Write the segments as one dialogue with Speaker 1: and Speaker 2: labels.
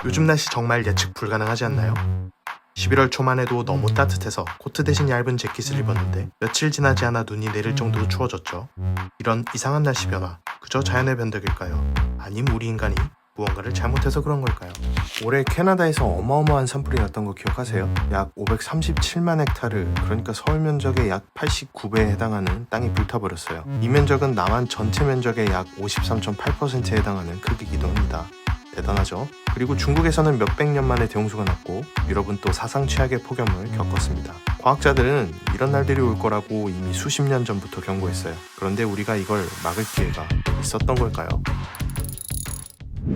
Speaker 1: 요즘 날씨 정말 예측 불가능하지 않나요? 11월 초만 해도 너무 따뜻해서 코트 대신 얇은 재킷을 입었는데 며칠 지나지 않아 눈이 내릴 정도로 추워졌죠. 이런 이상한 날씨 변화, 그저 자연의 변덕일까요? 아님 우리 인간이 무언가를 잘못해서 그런 걸까요? 올해 캐나다에서 어마어마한 산불이 났던 거 기억하세요? 약 537만 헥타르, 그러니까 서울 면적의 약 89배에 해당하는 땅이 불타버렸어요. 이 면적은 남한 전체 면적의 약 53.8%에 해당하는 크기이기도 합니다. 대단하죠? 그리고 중국에서는 몇백 년 만에 대홍수가 났고 유럽은 또 사상 최악의 폭염을 겪었습니다. 과학자들은 이런 날들이 올 거라고 이미 수십 년 전부터 경고했어요. 그런데 우리가 이걸 막을 기회가 있었던 걸까요?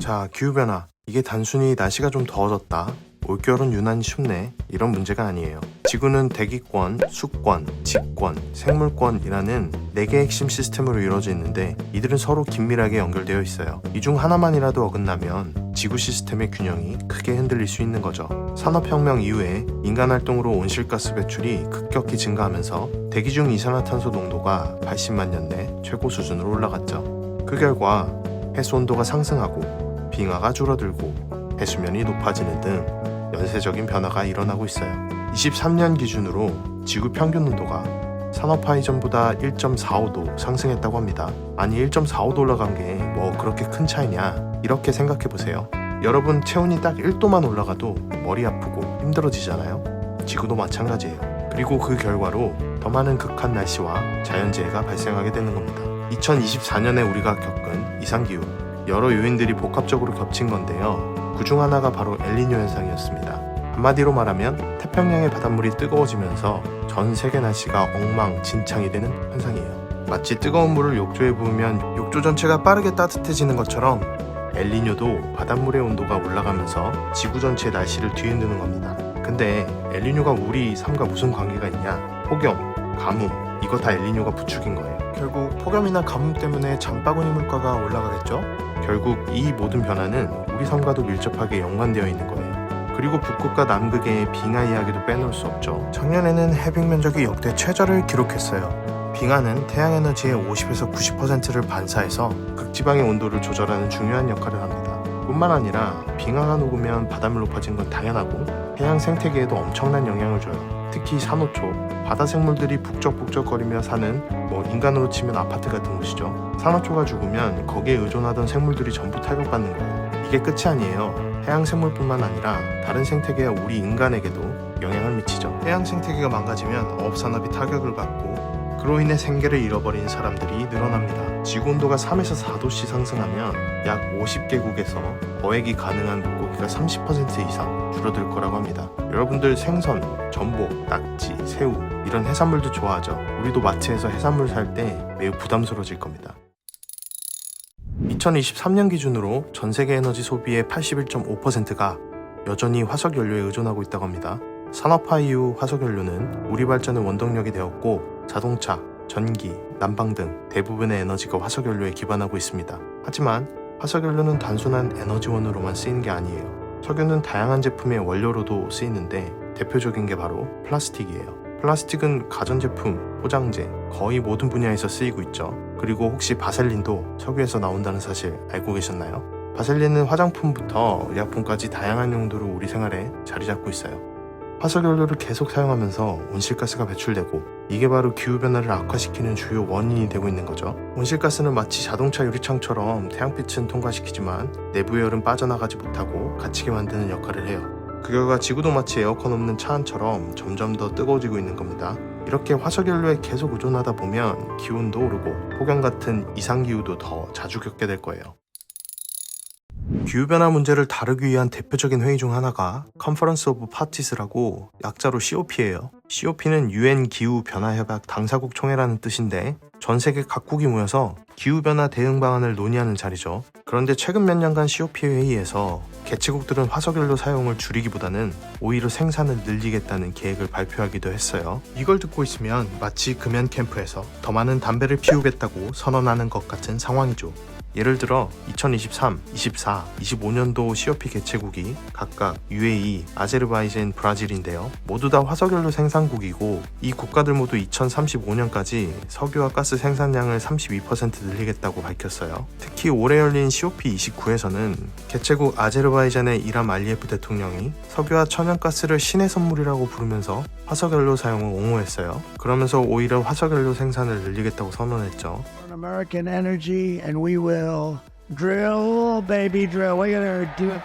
Speaker 1: 자, 기후변화. 이게 단순히 날씨가 좀 더워졌다, 올겨울은 유난히 춥네, 이런 문제가 아니에요. 지구는 대기권, 수권, 직권, 생물권이라는 4개의 핵심 시스템으로 이루어져 있는데 이들은 서로 긴밀하게 연결되어 있어요. 이 중 하나만이라도 어긋나면 지구 시스템의 균형이 크게 흔들릴 수 있는 거죠. 산업혁명 이후에 인간 활동으로 온실가스 배출이 급격히 증가하면서 대기 중 이산화탄소 농도가 80만 년 내 최고 수준으로 올라갔죠. 그 결과 해수 온도가 상승하고 빙하가 줄어들고 해수면이 높아지는 등 연쇄적인 변화가 일어나고 있어요. 23년 기준으로 지구 평균 온도가 산업화 이전보다 1.45도 상승했다고 합니다. 아니 1.45도 올라간 게 뭐 그렇게 큰 차이냐, 이렇게 생각해보세요. 여러분, 체온이 딱 1도만 올라가도 머리 아프고 힘들어지잖아요. 지구도 마찬가지예요. 그리고 그 결과로 더 많은 극한 날씨와 자연재해가 발생하게 되는 겁니다. 2024년에 우리가 겪은 이상기후, 여러 요인들이 복합적으로 겹친 건데요. 그중 하나가 바로 엘니뇨 현상이었습니다. 한마디로 말하면 태평양의 바닷물이 뜨거워지면서 전 세계 날씨가 엉망진창이 되는 현상이에요. 마치 뜨거운 물을 욕조에 부으면 욕조 전체가 빠르게 따뜻해지는 것처럼 엘니뇨도 바닷물의 온도가 올라가면서 지구 전체의 날씨를 뒤흔드는 겁니다. 근데 엘니뇨가 우리 삶과 무슨 관계가 있냐? 폭염, 가뭄, 이거 다 엘니뇨가 부추긴 거예요. 결국 폭염이나 가뭄 때문에 장바구니 물가가 올라가겠죠? 결국 이 모든 변화는 우리 삶과도 밀접하게 연관되어 있는 거예요. 그리고 북극과 남극의 빙하 이야기도 빼놓을 수 없죠. 작년에는 해빙 면적이 역대 최저를 기록했어요. 빙하는 태양에너지의 50에서 90%를 반사해서 극지방의 온도를 조절하는 중요한 역할을 합니다. 뿐만 아니라 빙하가 녹으면 바닷물 높아진 건 당연하고 해양 생태계에도 엄청난 영향을 줘요. 특히 산호초, 바다 생물들이 북적북적거리며 사는 인간으로 치면 아파트 같은 곳이죠. 산호초가 죽으면 거기에 의존하던 생물들이 전부 타격받는 거예요. 이게 끝이 아니에요. 해양 생물뿐만 아니라 다른 생태계와 우리 인간에게도 영향을 미치죠. 해양 생태계가 망가지면 어업산업이 타격을 받고 그로 인해 생계를 잃어버린 사람들이 늘어납니다. 지구 온도가 3에서 4도씩 상승하면 약 50개국에서 어획이 가능한 물고기가 30% 이상 줄어들 거라고 합니다. 여러분들 생선, 전복, 낙지, 새우 이런 해산물도 좋아하죠. 우리도 마트에서 해산물 살 때 매우 부담스러워질 겁니다. 2023년 기준으로 전 세계 에너지 소비의 81.5%가 여전히 화석연료에 의존하고 있다고 합니다. 산업화 이후 화석연료는 우리 발전의 원동력이 되었고 자동차, 전기, 난방 등 대부분의 에너지가 화석연료에 기반하고 있습니다. 하지만 화석연료는 단순한 에너지원으로만 쓰이는 게 아니에요. 석유는 다양한 제품의 원료로도 쓰이는데 대표적인 게 바로 플라스틱이에요. 플라스틱은 가전제품, 포장재, 거의 모든 분야에서 쓰이고 있죠. 그리고 혹시 바셀린도 석유에서 나온다는 사실 알고 계셨나요? 바셀린은 화장품부터 의약품까지 다양한 용도로 우리 생활에 자리 잡고 있어요. 화석연료를 계속 사용하면서 온실가스가 배출되고 이게 바로 기후변화를 악화시키는 주요 원인이 되고 있는 거죠. 온실가스는 마치 자동차 유리창처럼 태양빛은 통과시키지만 내부의 열은 빠져나가지 못하고 갇히게 만드는 역할을 해요. 그 결과 지구도 마치 에어컨 없는 차 안처럼 점점 더 뜨거워지고 있는 겁니다. 이렇게 화석연료에 계속 의존하다 보면 기온도 오르고 폭염 같은 이상기후도 더 자주 겪게 될 거예요. 기후변화 문제를 다루기 위한 대표적인 회의 중 하나가 Conference of Parties라고 약자로 COP예요. COP는 UN 기후변화협약 당사국 총회라는 뜻인데 전 세계 각국이 모여서 기후변화 대응 방안을 논의하는 자리죠. 그런데 최근 몇 년간 COP 회의에서 개최국들은 화석연료 사용을 줄이기보다는 오히려 생산을 늘리겠다는 계획을 발표하기도 했어요. 이걸 듣고 있으면 마치 금연 캠프에서 더 많은 담배를 피우겠다고 선언하는 것 같은 상황이죠. 예를 들어 2023, 24, 25년도 COP 개최국이 각각 UAE, 아제르바이잔, 브라질인데요. 모두 다 화석연료 생산국이고 이 국가들 모두 2035년까지 석유와 가스 생산량을 32% 늘리겠다고 밝혔어요. 특히 올해 열린 COP29에서는 개최국 아제르바이잔의 이람 알리예프 대통령이 석유와 천연가스를 신의 선물이라고 부르면서 화석연료 사용을 옹호했어요. 그러면서 오히려 화석연료 생산을 늘리겠다고 선언했죠.
Speaker 2: American energy, and we will drill, baby, drill. We're gonna do it.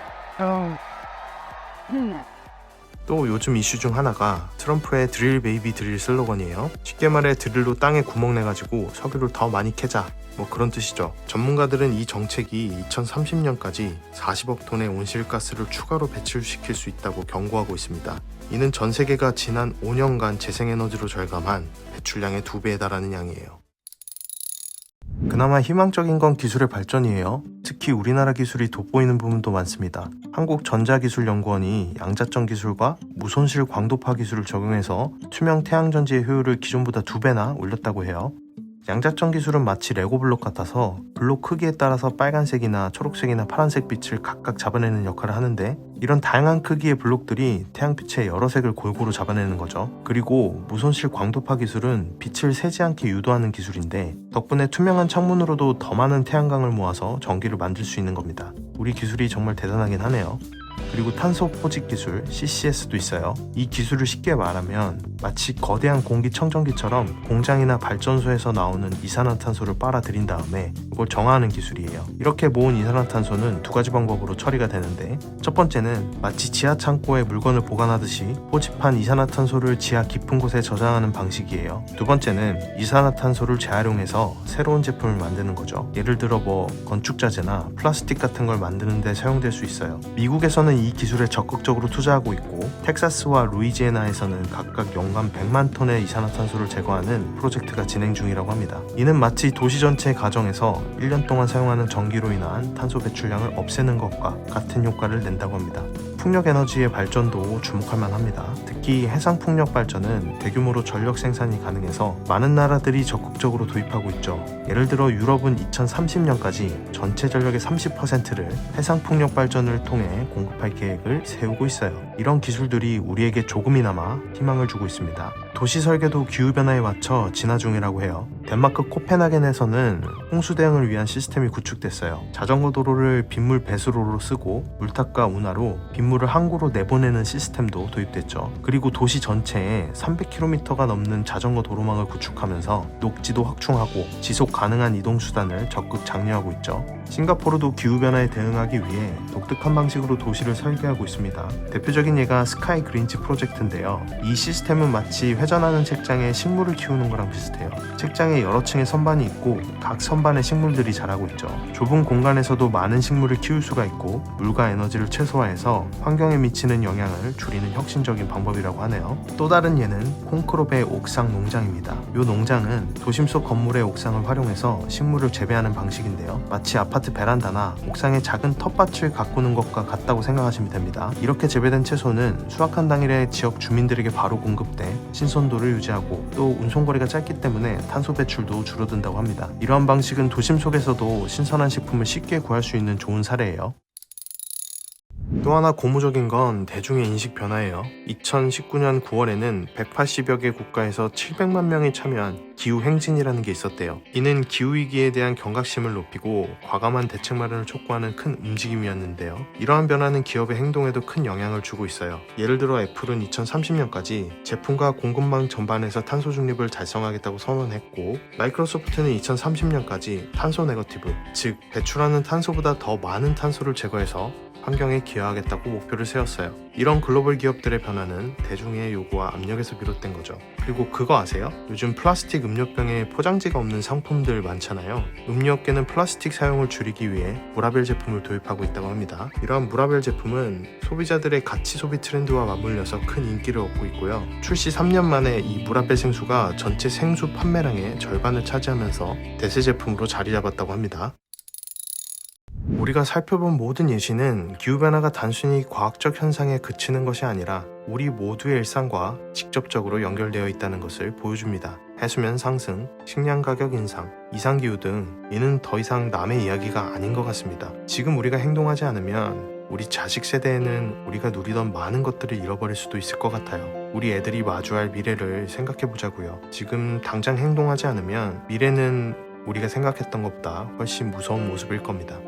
Speaker 1: 또 요즘 이슈 중 하나가 트럼프의 드릴 베이비 드릴 슬로건이에요. 쉽게 말해 드릴로 땅에 구멍 내가지고 석유를 더 많이 캐자, 뭐 그런 뜻이죠. 전문가들은 이 정책이 2030년까지 40억 톤의 온실가스를 추가로 배출시킬 수 있다고 경고하고 있습니다. 이는 전 세계가 지난 5년간 재생에너지로 절감한 배출량의 2배에 달하는 양이에요. 그나마 희망적인 건 기술의 발전이에요. 특히 우리나라 기술이 돋보이는 부분도 많습니다. 한국전자기술연구원이 양자점 기술과 무손실 광도파 기술을 적용해서 투명 태양전지의 효율을 기존보다 2배나 올렸다고 해요. 양자점 기술은 마치 레고 블록 같아서 블록 크기에 따라서 빨간색이나 초록색이나 파란색 빛을 각각 잡아내는 역할을 하는데, 이런 다양한 크기의 블록들이 태양빛의 여러 색을 골고루 잡아내는 거죠. 그리고 무손실 광도파 기술은 빛을 새지 않게 유도하는 기술인데, 덕분에 투명한 창문으로도 더 많은 태양광을 모아서 전기를 만들 수 있는 겁니다. 우리 기술이 정말 대단하긴 하네요. 그리고 탄소 포집 기술 CCS도 있어요. 이 기술을 쉽게 말하면 마치 거대한 공기청정기처럼 공장이나 발전소에서 나오는 이산화탄소를 빨아들인 다음에 이걸 정화하는 기술이에요. 이렇게 모은 이산화탄소는 2가지 방법으로 처리가 되는데, 첫 번째는 마치 지하 창고에 물건을 보관하듯이 포집한 이산화탄소를 지하 깊은 곳에 저장하는 방식이에요. 두 번째는 이산화탄소를 재활용해서 새로운 제품을 만드는 거죠. 예를 들어 건축자재나 플라스틱 같은 걸 만드는 데 사용될 수 있어요. 미국에서는 이 기술에 적극적으로 투자하고 있고, 텍사스와 루이지애나에서는 각각 연간 100만 톤의 이산화탄소를 제거하는 프로젝트가 진행 중이라고 합니다. 이는 마치 도시 전체의 가정에서 1년 동안 사용하는 전기로 인한 탄소 배출량을 없애는 것과 같은 효과를 낸다고 합니다. 풍력 에너지의 발전도 주목할 만합니다. 특히 해상 풍력 발전은 대규모로 전력 생산이 가능해서 많은 나라들이 적극적으로 도입하고 있죠. 예를 들어 유럽은 2030년까지 전체 전력의 30%를 해상 풍력 발전을 통해 공급할 계획을 세우고 있어요. 이런 기술들이 우리에게 조금이나마 희망을 주고 있습니다. 도시 설계도 기후변화에 맞춰 진화 중이라고 해요. 덴마크 코펜하겐에서는 홍수 대응을 위한 시스템이 구축됐어요. 자전거 도로를 빗물 배수로로 쓰고 물탑과 운하로 빗물을 항구로 내보내는 시스템도 도입됐죠. 그리고 도시 전체에 300km가 넘는 자전거 도로망을 구축하면서 녹지도 확충하고 지속 가능한 이동수단을 적극 장려하고 있죠. 싱가포르도 기후변화에 대응하기 위해 독특한 방식으로 도시를 설계하고 있습니다. 대표적인 예가 스카이 그린지 프로젝트인데요. 이 시스템은 마치 회전하는 책장에 식물을 키우는 거랑 비슷해요. 책장에 여러 층의 선반이 있고 각 선반에 식물들이 자라고 있죠. 좁은 공간에서도 많은 식물을 키울 수가 있고 물과 에너지를 최소화해서 환경에 미치는 영향을 줄이는 혁신적인 방법이라고 하네요. 또 다른 예는 콩크롭의 옥상 농장입니다. 이 농장은 도심 속 건물의 옥상을 활용해서 식물을 재배하는 방식인데요. 마치 아파트 베란다나 옥상에 작은 텃밭을 가꾸는 것과 같다고 생각하시면 됩니다. 이렇게 재배된 채소는 수확한 당일에 지역 주민들에게 바로 공급돼 신선도를 유지하고 또 운송거리가 짧기 때문에 탄소 배출도 줄어든다고 합니다. 이러한 방식은 도심 속에서도 신선한 식품을 쉽게 구할 수 있는 좋은 사례예요. 또 하나 고무적인 건 대중의 인식 변화예요. 2019년 9월에는 180여 개 국가에서 700만 명이 참여한 기후행진이라는 게 있었대요. 이는 기후위기에 대한 경각심을 높이고 과감한 대책 마련을 촉구하는 큰 움직임이었는데요. 이러한 변화는 기업의 행동에도 큰 영향을 주고 있어요. 예를 들어 애플은 2030년까지 제품과 공급망 전반에서 탄소 중립을 달성하겠다고 선언했고, 마이크로소프트는 2030년까지 탄소 네거티브, 즉 배출하는 탄소보다 더 많은 탄소를 제거해서 환경에 기여하겠다고 목표를 세웠어요. 이런 글로벌 기업들의 변화는 대중의 요구와 압력에서 비롯된 거죠. 그리고 그거 아세요? 요즘 플라스틱 음료병에 포장지가 없는 상품들 많잖아요. 음료업계는 플라스틱 사용을 줄이기 위해 무라벨 제품을 도입하고 있다고 합니다. 이러한 무라벨 제품은 소비자들의 가치 소비 트렌드와 맞물려서 큰 인기를 얻고 있고요. 출시 3년 만에 이 무라벨 생수가 전체 생수 판매량의 절반을 차지하면서 대세 제품으로 자리 잡았다고 합니다. 우리가 살펴본 모든 예시는 기후변화가 단순히 과학적 현상에 그치는 것이 아니라 우리 모두의 일상과 직접적으로 연결되어 있다는 것을 보여줍니다. 해수면 상승, 식량 가격 인상, 이상기후 등 이는 더 이상 남의 이야기가 아닌 것 같습니다. 지금 우리가 행동하지 않으면 우리 자식 세대에는 우리가 누리던 많은 것들을 잃어버릴 수도 있을 것 같아요. 우리 애들이 마주할 미래를 생각해 보자고요. 지금 당장 행동하지 않으면 미래는 우리가 생각했던 것보다 훨씬 무서운 모습일 겁니다.